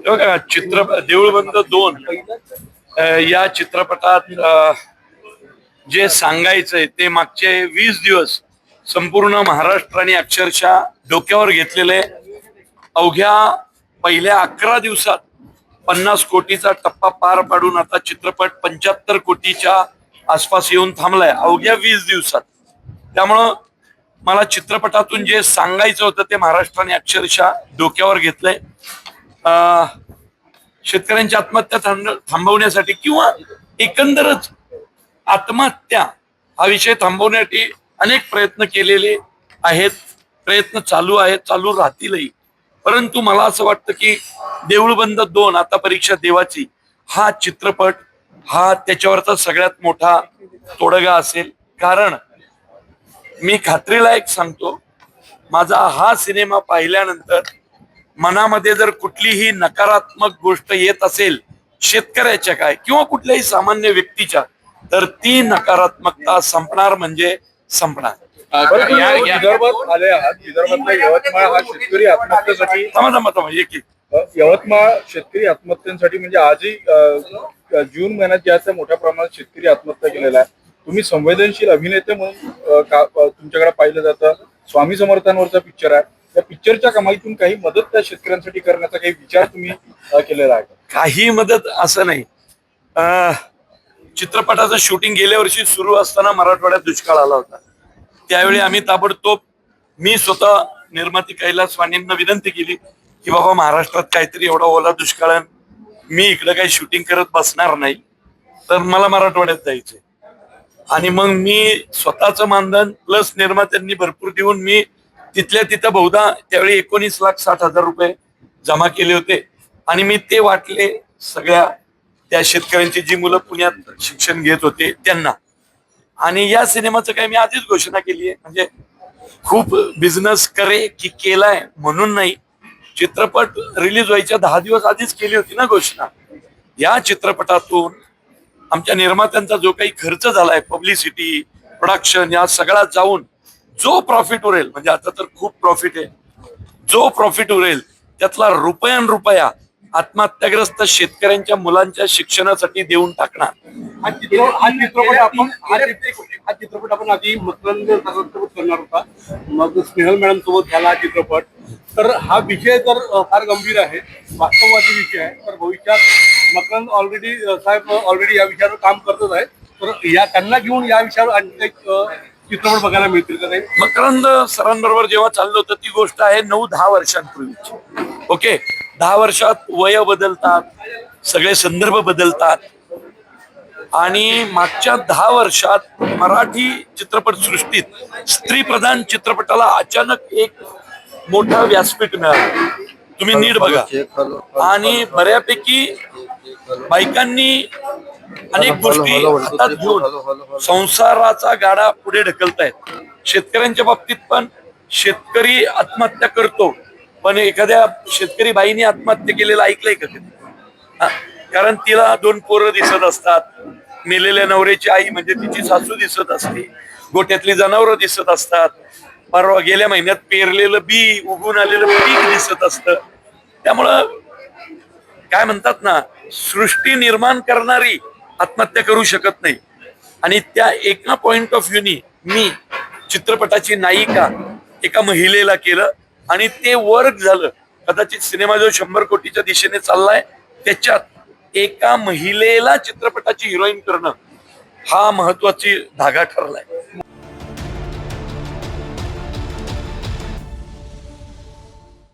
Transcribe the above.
बघा देऊळबंद 2 या चित्रपटात जे सांगायचंय ते मागचे 20 दिवस संपूर्ण महाराष्ट्राने अक्षरशः डोक्यावर घेतलेले. अवघ्या पहिल्या 11 दिवसात 50 कोटीचा टप्पा पार पाडून आता चित्रपट 75 कोटीच्या आसपास येऊन थांबलाय अवघ्या 20 दिवसात. त्यामुळं मला चित्रपटातून जे सांगायचं होतं ते महाराष्ट्राने अक्षरशः डोक्यावर घेतलंय. शेतकऱ्यांची आत्महत्या थांबवण्यासाठी किंवा एकंदरच आत्महत्या हा विषय थांबवण्यासाठी अनेक प्रयत्न केलेले आहेत, प्रयत्न चालू आहेत, चालू राहतीलही. परंतु मला असं वाटतं की देऊळबंद 2 आता परीक्षा देवाची हा चित्रपट हा त्याच्यावरचा सगळ्यात मोठा तोडगा असेल. कारण मी खात्रीला एक सांगतो, माझा हा सिनेमा पाहिल्यानंतर मनामध्ये जर कुठलीही नकारात्मक गोष्ट येत असेल शेतकऱ्याच्या काय किंवा कुठल्याही सामान्य व्यक्तीच्या, तर ती नकारात्मकता संपणार म्हणजे संपणार. विदर्भात आले आहात, विदर्भातल्या यवतमाळ हा शेतकरी आत्महत्येसाठी यवतमाळ शेतकरी आत्महत्यांसाठी म्हणजे आजही जून महिन्यात जास्त मोठ्या प्रमाणात शेतकरी आत्महत्या केलेला आहे. तुम्ही संवेदनशील अभिनेते म्हणून तुमच्याकडे पाहिलं जातं. स्वामी समर्थांवरचा पिक्चर आहे, त्या पिक्चरच्या कमाईतून काही मदत त्या शेतकऱ्यांसाठी करण्याचा काही विचार तुम्ही केलेला आहे? काही मदत असं नाही. चित्रपटाचं शूटिंग गेल्या वर्षी सुरू असताना मराठवाड्यात दुष्काळ आला होता. त्यावेळी आम्ही ताबडतोब मी स्वतः निर्माती कैलास वाणींना विनंती केली की बाबा महाराष्ट्रात काहीतरी एवढा ओला दुष्काळ आहे, मी इकडे काही शूटिंग करत बसणार नाही, तर मला मराठवाड्यात जायचंय. आणि मग मी स्वतःचं मानधन प्लस निर्मात्यांनी भरपूर देऊन मी तिथल्या तिथं बहुधा त्यावेळी 19,60,000 रुपये जमा केले होते आणि मी ते वाटले सगळ्या त्या शेतकऱ्यांची जी मुलं पुण्यात शिक्षण घेत होते त्यांना. आणि या सिनेमाचं काही मी आधीच घोषणा केली आहे, म्हणजे खूप बिझनेस करे की केलाय म्हणून नाही, चित्रपट रिलीज व्हायच्या 10 दिवस आधीच केली होती ना घोषणा. या चित्रपटातून आमच्या निर्मात्यांचा जो काही खर्च झालाय, पब्लिसिटी, प्रोडक्शन या सगळा जाऊन जो प्रॉफिट उरेल, म्हणजे आता तर खूप प्रॉफिट आहे, जो प्रॉफिट उरेल त्यातला रुपया आत्महत्याग्रस्त शेतकऱ्यांच्या मुलांच्या शिक्षणासाठी देऊन टाकणार. हा चित्रपट आपण आधी मकरंद सोबत करणार होता, मग स्नेहल मॅडम सोबत झाला हा चित्रपट. तर हा विषय तर फार गंभीर आहे, वास्तववादी विषय आहे. तर भविष्यात मकरंद ऑलरेडी या विषयावर काम करतच आहे, तर या त्यांना घेऊन या विषयावर आणखी काही चित्रपट बघायला मिळतील का? काही मकरंद सरांबरोबर जेव्हा चाललं होतं ती गोष्ट आहे 9-10 वर्षांपूर्वीची. ओके, 10 वर्षात वय बदलतात, सगळे संदर्भ बदलतात. आणि मागच्या 10 वर्षात मराठी चित्रपट सृष्टीत स्त्री प्रधान चित्रपटाला अचानक एक मोठा व्यासपीठ मिळालं. तुम्ही नीट बघा. आणि बऱ्यापैकी बायकांनी अनेक गोष्टी हातात घेऊन संसाराचा गाडा पुढे ढकलतायत. शेतकऱ्यांच्या बाबतीत पण शेतकरी आत्महत्या करतो, पण एखाद्या शेतकरी बाईने आत्महत्या केलेलं ऐकलंय का कधी? कारण तिला 2 पोरं दिसत असतात, मेलेल्या नवऱ्याची आई म्हणजे तिची सासू दिसत असते, गोट्यातली जनावरं दिसत असतात, परवा गेल्या महिन्यात पेरलेलं बी उगून आलेलं पीक दिसत असतं. त्यामुळं काय म्हणतात ना, सृष्टी निर्माण करणारी आत्महत्या करू शकत नाही. आणि त्या एका पॉइंट ऑफ व्ह्यूनी मी चित्रपटाची नायिका एका महिलेला केलं आणि ते वर्क झालं. कदाचित सिनेमा जो 100 कोटीच्या दिशेने चाललाय त्याच्यात एका महिलेला चित्रपटाची हिरोईन करणं हा महत्वाची धागा ठरलाय.